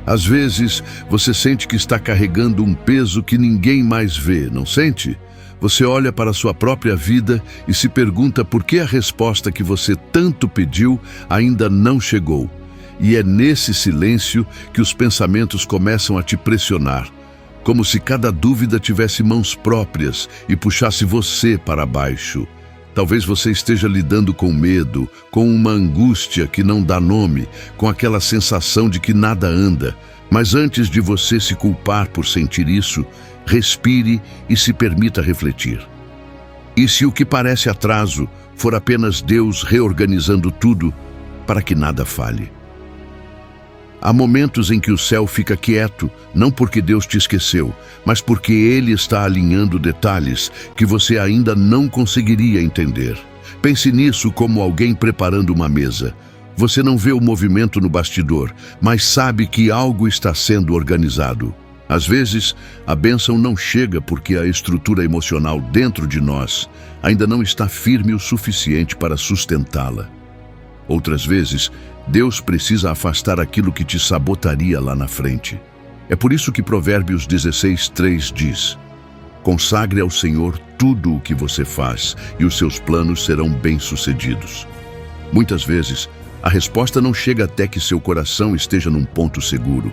Às vezes, você sente que está carregando um peso que ninguém mais vê, não sente? Você olha para a sua própria vida e se pergunta por que a resposta que você tanto pediu ainda não chegou. E é nesse silêncio que os pensamentos começam a te pressionar, como se cada dúvida tivesse mãos próprias e puxasse você para baixo. Talvez você esteja lidando com medo, com uma angústia que não dá nome, com aquela sensação de que nada anda. Mas antes de você se culpar por sentir isso, respire e se permita refletir. E se o que parece atraso for apenas Deus reorganizando tudo para que nada falhe? Há momentos em que o céu fica quieto, não porque Deus te esqueceu, mas porque Ele está alinhando detalhes que você ainda não conseguiria entender. Pense nisso como alguém preparando uma mesa. Você não vê o movimento no bastidor, mas sabe que algo está sendo organizado. Às vezes, a bênção não chega porque a estrutura emocional dentro de nós ainda não está firme o suficiente para sustentá-la. Outras vezes, Deus precisa afastar aquilo que te sabotaria lá na frente. É por isso que Provérbios 16:3 diz: consagre ao Senhor tudo o que você faz, e os seus planos serão bem-sucedidos. Muitas vezes, a resposta não chega até que seu coração esteja num ponto seguro.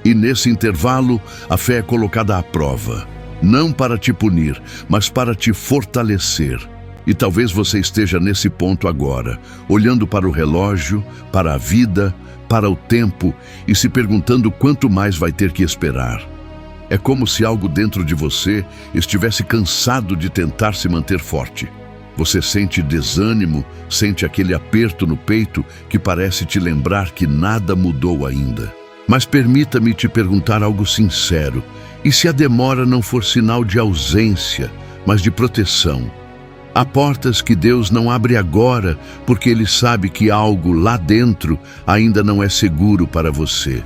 E nesse intervalo, a fé é colocada à prova, não para te punir, mas para te fortalecer. E talvez você esteja nesse ponto agora, olhando para o relógio, para a vida, para o tempo e se perguntando quanto mais vai ter que esperar. É como se algo dentro de você estivesse cansado de tentar se manter forte. Você sente desânimo, sente aquele aperto no peito que parece te lembrar que nada mudou ainda. Mas permita-me te perguntar algo sincero. E se a demora não for sinal de ausência, mas de proteção? Há portas que Deus não abre agora porque Ele sabe que algo lá dentro ainda não é seguro para você.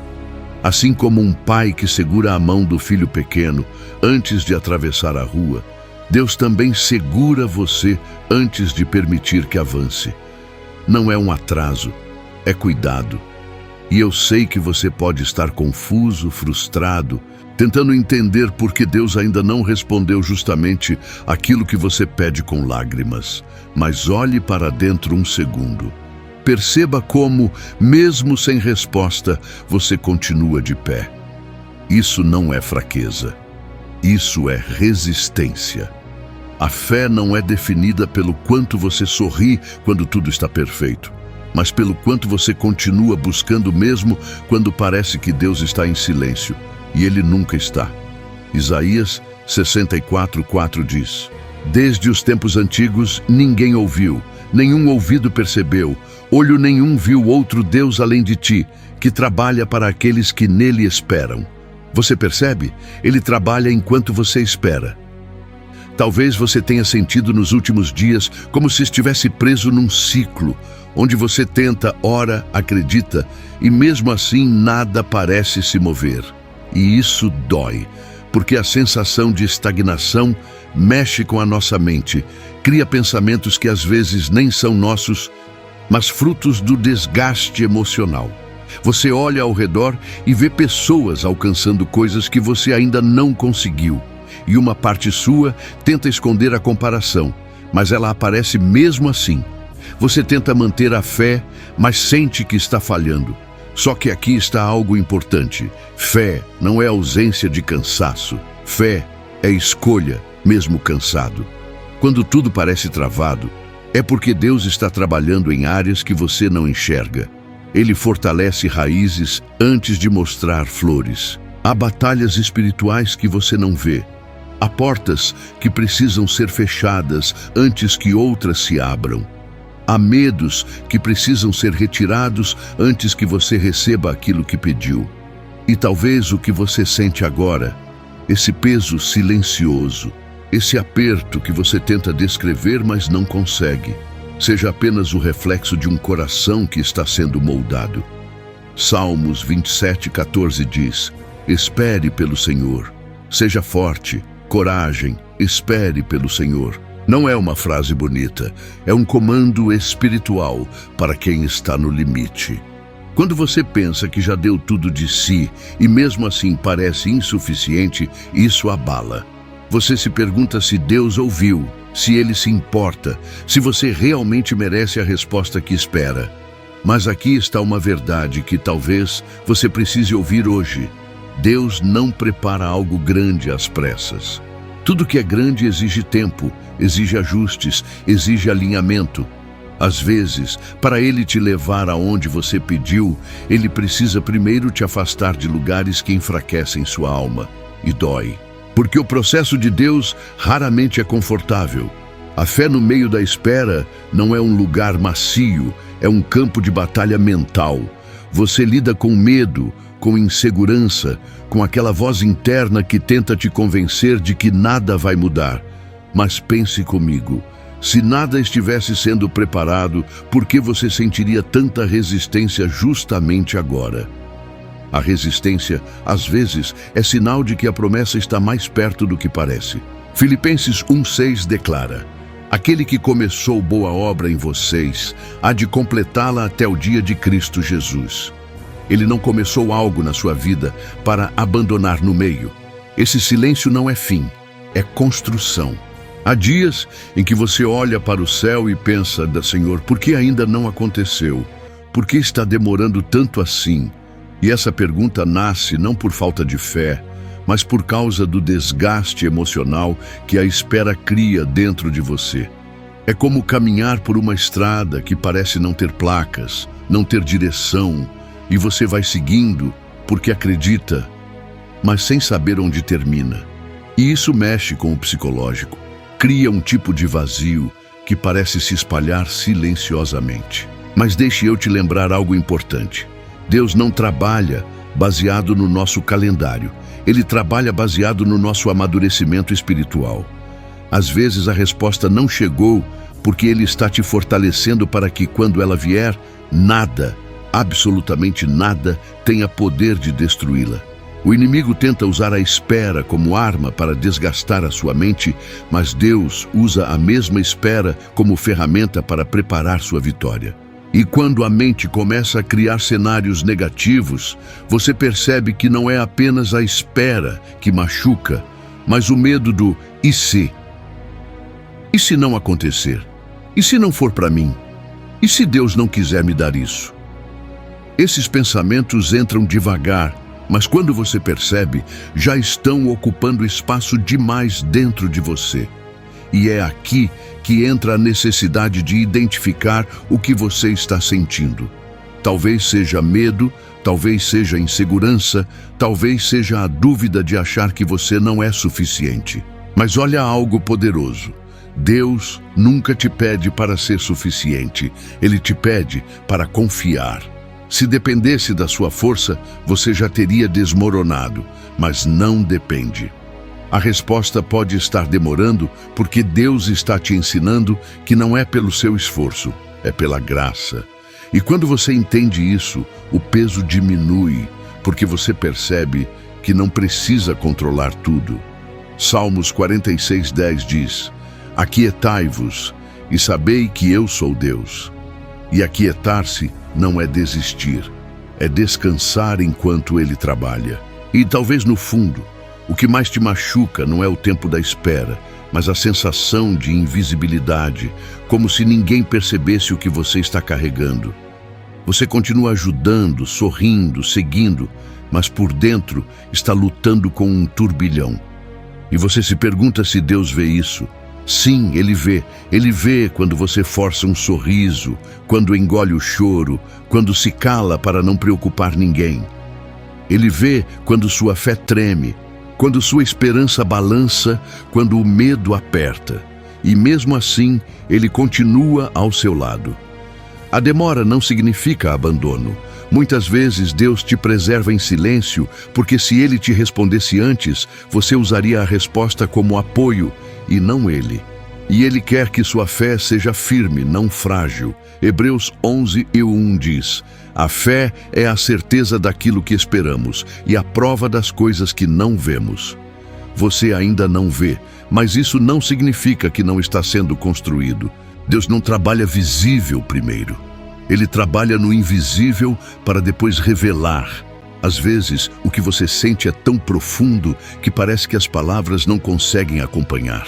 Assim como um pai que segura a mão do filho pequeno antes de atravessar a rua, Deus também segura você antes de permitir que avance. Não é um atraso, é cuidado. E eu sei que você pode estar confuso, frustrado, tentando entender por que Deus ainda não respondeu justamente aquilo que você pede com lágrimas. Mas olhe para dentro um segundo. Perceba como, mesmo sem resposta, você continua de pé. Isso não é fraqueza. Isso é resistência. A fé não é definida pelo quanto você sorri quando tudo está perfeito, mas pelo quanto você continua buscando mesmo quando parece que Deus está em silêncio. E Ele nunca está. Isaías 64:4 diz: desde os tempos antigos ninguém ouviu, nenhum ouvido percebeu, olho nenhum viu outro Deus além de ti, que trabalha para aqueles que nele esperam. Você percebe? Ele trabalha enquanto você espera. Talvez você tenha sentido nos últimos dias como se estivesse preso num ciclo, onde você tenta, ora, acredita, e mesmo assim nada parece se mover. E isso dói, porque a sensação de estagnação mexe com a nossa mente, cria pensamentos que às vezes nem são nossos, mas frutos do desgaste emocional. Você olha ao redor e vê pessoas alcançando coisas que você ainda não conseguiu. E uma parte sua tenta esconder a comparação, mas ela aparece mesmo assim. Você tenta manter a fé, mas sente que está falhando. Só que aqui está algo importante. Fé não é ausência de cansaço. Fé é escolha, mesmo cansado. Quando tudo parece travado, é porque Deus está trabalhando em áreas que você não enxerga. Ele fortalece raízes antes de mostrar flores. Há batalhas espirituais que você não vê. Há portas que precisam ser fechadas antes que outras se abram. Há medos que precisam ser retirados antes que você receba aquilo que pediu. E talvez o que você sente agora, esse peso silencioso, esse aperto que você tenta descrever, mas não consegue, seja apenas o reflexo de um coração que está sendo moldado. Salmos 27:14 diz: espere pelo Senhor, seja forte, coragem, espere pelo Senhor. Não é uma frase bonita, é um comando espiritual para quem está no limite. Quando você pensa que já deu tudo de si e mesmo assim parece insuficiente, isso abala. Você se pergunta se Deus ouviu, se Ele se importa, se você realmente merece a resposta que espera. Mas aqui está uma verdade que talvez você precise ouvir hoje. Deus não prepara algo grande às pressas. Tudo que é grande exige tempo, exige ajustes, exige alinhamento. Às vezes, para Ele te levar aonde você pediu, Ele precisa primeiro te afastar de lugares que enfraquecem sua alma e dói. Porque o processo de Deus raramente é confortável. A fé no meio da espera não é um lugar macio, é um campo de batalha mental. Você lida com medo, com insegurança, com aquela voz interna que tenta te convencer de que nada vai mudar. Mas pense comigo, se nada estivesse sendo preparado, por que você sentiria tanta resistência justamente agora? A resistência, às vezes, é sinal de que a promessa está mais perto do que parece. Filipenses 1:6 declara: aquele que começou boa obra em vocês, há de completá-la até o dia de Cristo Jesus. Ele não começou algo na sua vida para abandonar no meio. Esse silêncio não é fim, é construção. Há dias em que você olha para o céu e pensa, Senhor, por que ainda não aconteceu? Por que está demorando tanto assim? E essa pergunta nasce não por falta de fé, mas por causa do desgaste emocional que a espera cria dentro de você. É como caminhar por uma estrada que parece não ter placas, não ter direção, e você vai seguindo porque acredita, mas sem saber onde termina. E isso mexe com o psicológico, cria um tipo de vazio que parece se espalhar silenciosamente. Mas deixe eu te lembrar algo importante. Deus não trabalha baseado no nosso calendário. Ele trabalha baseado no nosso amadurecimento espiritual. Às vezes a resposta não chegou porque Ele está te fortalecendo para que, quando ela vier, nada, absolutamente nada, tenha poder de destruí-la. O inimigo tenta usar a espera como arma para desgastar a sua mente, mas Deus usa a mesma espera como ferramenta para preparar sua vitória. E quando a mente começa a criar cenários negativos, você percebe que não é apenas a espera que machuca, mas o medo do "e se?". E se não acontecer? E se não for para mim? E se Deus não quiser me dar isso? Esses pensamentos entram devagar, mas quando você percebe, já estão ocupando espaço demais dentro de você. E é aqui que entra a necessidade de identificar o que você está sentindo. Talvez seja medo, talvez seja insegurança, talvez seja a dúvida de achar que você não é suficiente. Mas olha algo poderoso. Deus nunca te pede para ser suficiente. Ele te pede para confiar. Se dependesse da sua força, você já teria desmoronado, mas não depende. A resposta pode estar demorando porque Deus está te ensinando que não é pelo seu esforço, é pela graça. E quando você entende isso, o peso diminui, porque você percebe que não precisa controlar tudo. Salmos 46:10 diz: aquietai-vos e sabei que eu sou Deus. E aquietar-se não é desistir, é descansar enquanto Ele trabalha. E talvez no fundo, o que mais te machuca não é o tempo da espera, mas a sensação de invisibilidade, como se ninguém percebesse o que você está carregando. Você continua ajudando, sorrindo, seguindo, mas por dentro está lutando com um turbilhão. E você se pergunta se Deus vê isso. Sim, Ele vê. Ele vê quando você força um sorriso, quando engole o choro, quando se cala para não preocupar ninguém. Ele vê quando sua fé treme, quando sua esperança balança, quando o medo aperta. E mesmo assim, Ele continua ao seu lado. A demora não significa abandono. Muitas vezes Deus te preserva em silêncio, porque se Ele te respondesse antes, você usaria a resposta como apoio, e não Ele. E Ele quer que sua fé seja firme, não frágil. Hebreus 11:1 diz: a fé é a certeza daquilo que esperamos e a prova das coisas que não vemos. Você ainda não vê, mas isso não significa que não está sendo construído. Deus não trabalha visível primeiro. Ele trabalha no invisível para depois revelar. Às vezes, o que você sente é tão profundo que parece que as palavras não conseguem acompanhar.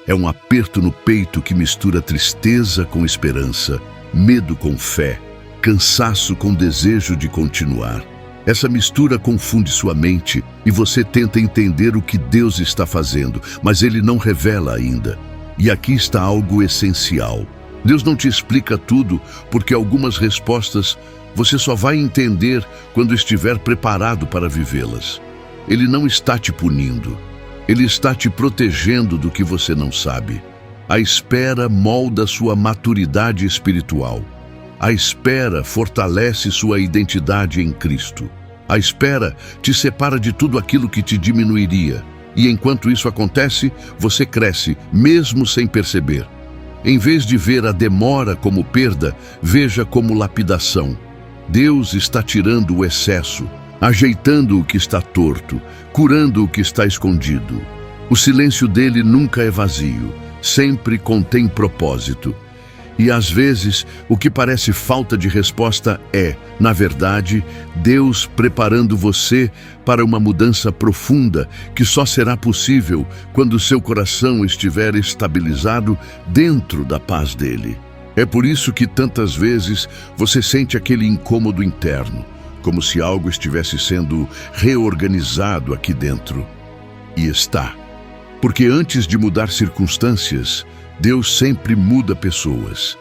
É um aperto no peito que mistura tristeza com esperança, medo com fé, cansaço com desejo de continuar. Essa mistura confunde sua mente e você tenta entender o que Deus está fazendo, mas Ele não revela ainda. E aqui está algo essencial. Deus não te explica tudo, porque algumas respostas você só vai entender quando estiver preparado para vivê-las. Ele não está te punindo. Ele está te protegendo do que você não sabe. A espera molda sua maturidade espiritual. A espera fortalece sua identidade em Cristo. A espera te separa de tudo aquilo que te diminuiria. E enquanto isso acontece, você cresce, mesmo sem perceber. Em vez de ver a demora como perda, veja como lapidação. Deus está tirando o excesso, ajeitando o que está torto, curando o que está escondido. O silêncio dele nunca é vazio, sempre contém propósito. E às vezes, o que parece falta de resposta é, na verdade, Deus preparando você para uma mudança profunda que só será possível quando seu coração estiver estabilizado dentro da paz dele. É por isso que tantas vezes você sente aquele incômodo interno, como se algo estivesse sendo reorganizado aqui dentro. E está. Porque antes de mudar circunstâncias, Deus sempre muda pessoas.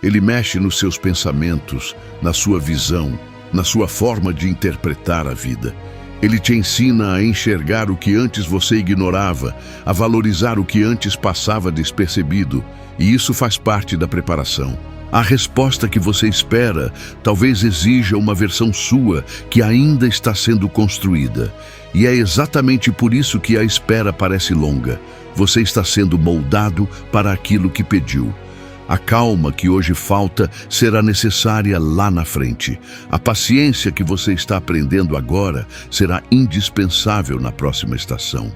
Ele mexe nos seus pensamentos, na sua visão, na sua forma de interpretar a vida. Ele te ensina a enxergar o que antes você ignorava, a valorizar o que antes passava despercebido, e isso faz parte da preparação. A resposta que você espera talvez exija uma versão sua que ainda está sendo construída. E é exatamente por isso que a espera parece longa. Você está sendo moldado para aquilo que pediu. A calma que hoje falta será necessária lá na frente. A paciência que você está aprendendo agora será indispensável na próxima estação.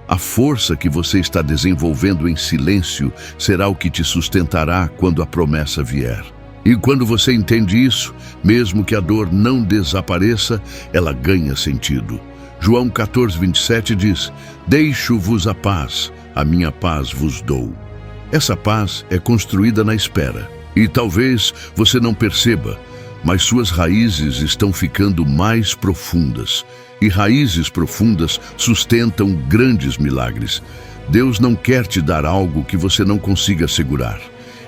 A força que você está desenvolvendo em silêncio será o que te sustentará quando a promessa vier. E quando você entende isso, mesmo que a dor não desapareça, ela ganha sentido. João 14:27 diz: "Deixo-vos a minha paz vos dou." Essa paz é construída na espera. E talvez você não perceba, mas suas raízes estão ficando mais profundas. E raízes profundas sustentam grandes milagres. Deus não quer te dar algo que você não consiga segurar.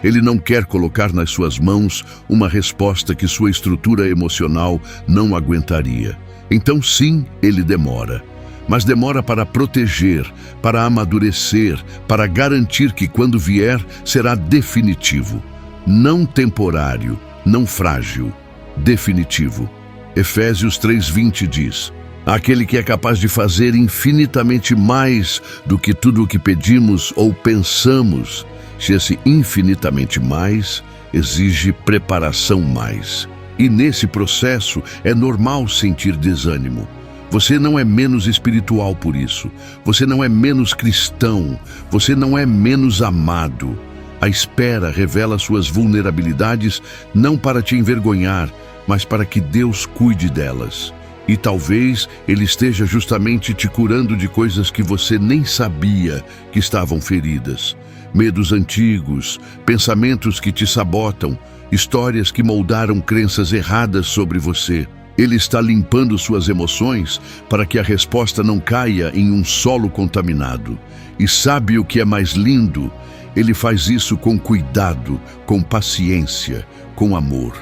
Ele não quer colocar nas suas mãos uma resposta que sua estrutura emocional não aguentaria. Então sim, ele demora. Mas demora para proteger, para amadurecer, para garantir que quando vier será definitivo. Não temporário, não frágil, definitivo. Efésios 3:20 diz: "Aquele que é capaz de fazer infinitamente mais do que tudo o que pedimos ou pensamos." Se esse infinitamente mais exige preparação mais. E nesse processo é normal sentir desânimo. Você não é menos espiritual por isso. Você não é menos cristão. Você não é menos amado. A espera revela suas vulnerabilidades não para te envergonhar, mas para que Deus cuide delas. E talvez Ele esteja justamente te curando de coisas que você nem sabia que estavam feridas. Medos antigos, pensamentos que te sabotam, histórias que moldaram crenças erradas sobre você. Ele está limpando suas emoções para que a resposta não caia em um solo contaminado. E sabe o que é mais lindo? Ele faz isso com cuidado, com paciência, com amor.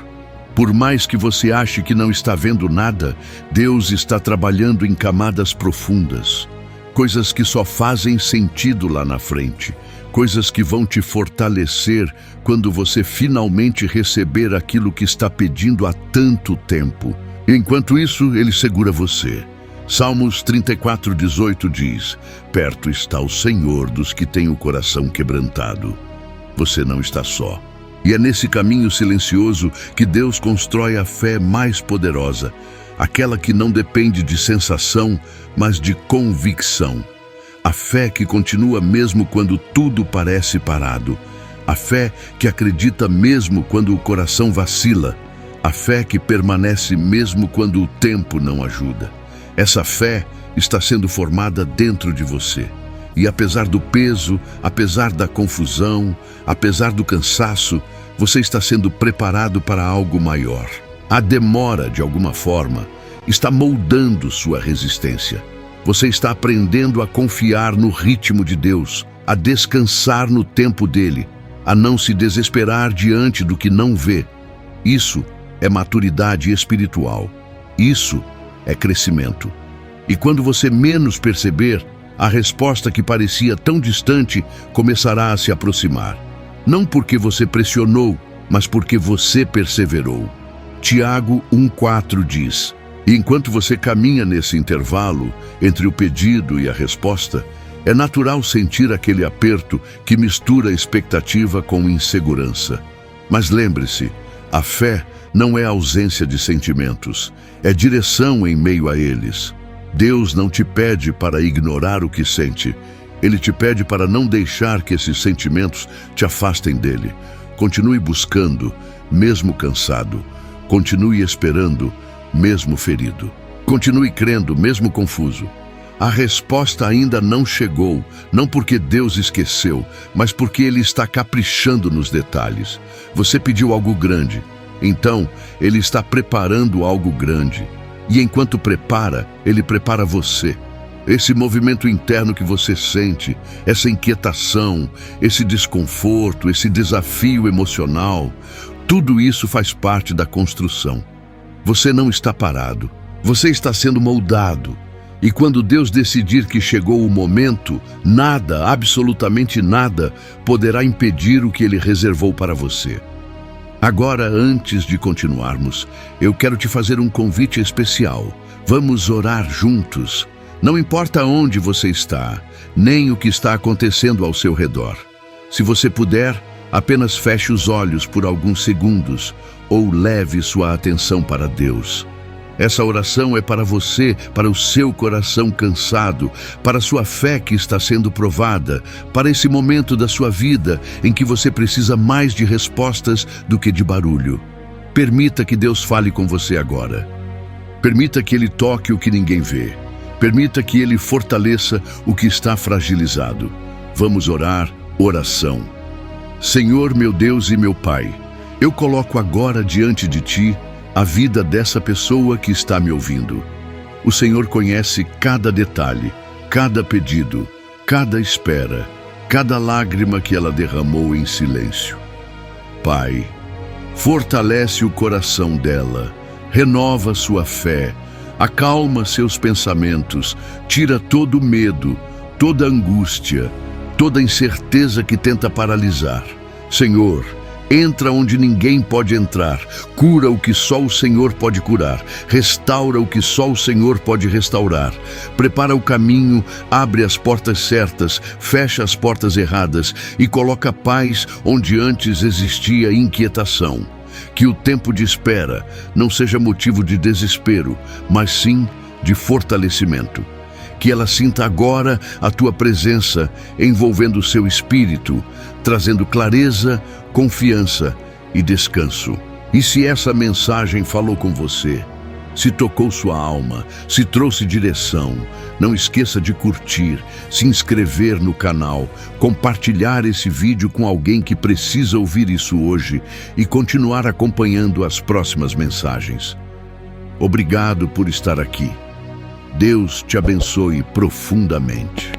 Por mais que você ache que não está vendo nada, Deus está trabalhando em camadas profundas. Coisas que só fazem sentido lá na frente. Coisas que vão te fortalecer quando você finalmente receber aquilo que está pedindo há tanto tempo. Enquanto isso, Ele segura você. Salmos 34:18 diz: "Perto está o Senhor dos que têm o coração quebrantado." Você não está só. E é nesse caminho silencioso que Deus constrói a fé mais poderosa, aquela que não depende de sensação, mas de convicção. A fé que continua mesmo quando tudo parece parado. A fé que acredita mesmo quando o coração vacila. A fé que permanece mesmo quando o tempo não ajuda. Essa fé está sendo formada dentro de você. E apesar do peso, apesar da confusão, apesar do cansaço, você está sendo preparado para algo maior. A demora, de alguma forma, está moldando sua resistência. Você está aprendendo a confiar no ritmo de Deus, a descansar no tempo dele, a não se desesperar diante do que não vê. Isso é maturidade espiritual. Isso é crescimento. E quando você menos perceber, a resposta que parecia tão distante começará a se aproximar. Não porque você pressionou, mas porque você perseverou. Tiago 1,4 diz: "E enquanto você caminha nesse intervalo entre o pedido e a resposta, é natural sentir aquele aperto que mistura expectativa com insegurança. Mas lembre-se, a fé não é ausência de sentimentos, é direção em meio a eles. Deus não te pede para ignorar o que sente. Ele te pede para não deixar que esses sentimentos te afastem dele. Continue buscando, mesmo cansado. Continue esperando, mesmo ferido. Continue crendo, mesmo confuso. A resposta ainda não chegou, não porque Deus esqueceu, mas porque Ele está caprichando nos detalhes. Você pediu algo grande, então Ele está preparando algo grande. E enquanto prepara, Ele prepara você. Esse movimento interno que você sente, essa inquietação, esse desconforto, esse desafio emocional, tudo isso faz parte da construção. Você não está parado, você está sendo moldado. E quando Deus decidir que chegou o momento, nada, absolutamente nada, poderá impedir o que Ele reservou para você. Agora, antes de continuarmos, eu quero te fazer um convite especial. Vamos orar juntos. Não importa onde você está, nem o que está acontecendo ao seu redor. Se você puder, apenas feche os olhos por alguns segundos ou leve sua atenção para Deus. Essa oração é para você, para o seu coração cansado, para a sua fé que está sendo provada, para esse momento da sua vida em que você precisa mais de respostas do que de barulho. Permita que Deus fale com você agora. Permita que Ele toque o que ninguém vê. Permita que Ele fortaleça o que está fragilizado. Vamos orar, oração. Senhor, meu Deus e meu Pai, eu coloco agora diante de Ti a vida dessa pessoa que está me ouvindo. O Senhor conhece cada detalhe, cada pedido, cada espera, cada lágrima que ela derramou em silêncio. Pai, fortalece o coração dela, renova sua fé, acalma seus pensamentos, tira todo o medo, toda a angústia, toda a incerteza que tenta paralisar. Senhor, entra onde ninguém pode entrar, cura o que só o Senhor pode curar, restaura o que só o Senhor pode restaurar, prepara o caminho, abre as portas certas, fecha as portas erradas e coloca paz onde antes existia inquietação. Que o tempo de espera não seja motivo de desespero, mas sim de fortalecimento. Que ela sinta agora a Tua presença envolvendo o seu espírito, trazendo clareza, confiança e descanso. E se essa mensagem falou com você, se tocou sua alma, se trouxe direção, não esqueça de curtir, se inscrever no canal, compartilhar esse vídeo com alguém que precisa ouvir isso hoje e continuar acompanhando as próximas mensagens. Obrigado por estar aqui. Deus te abençoe profundamente.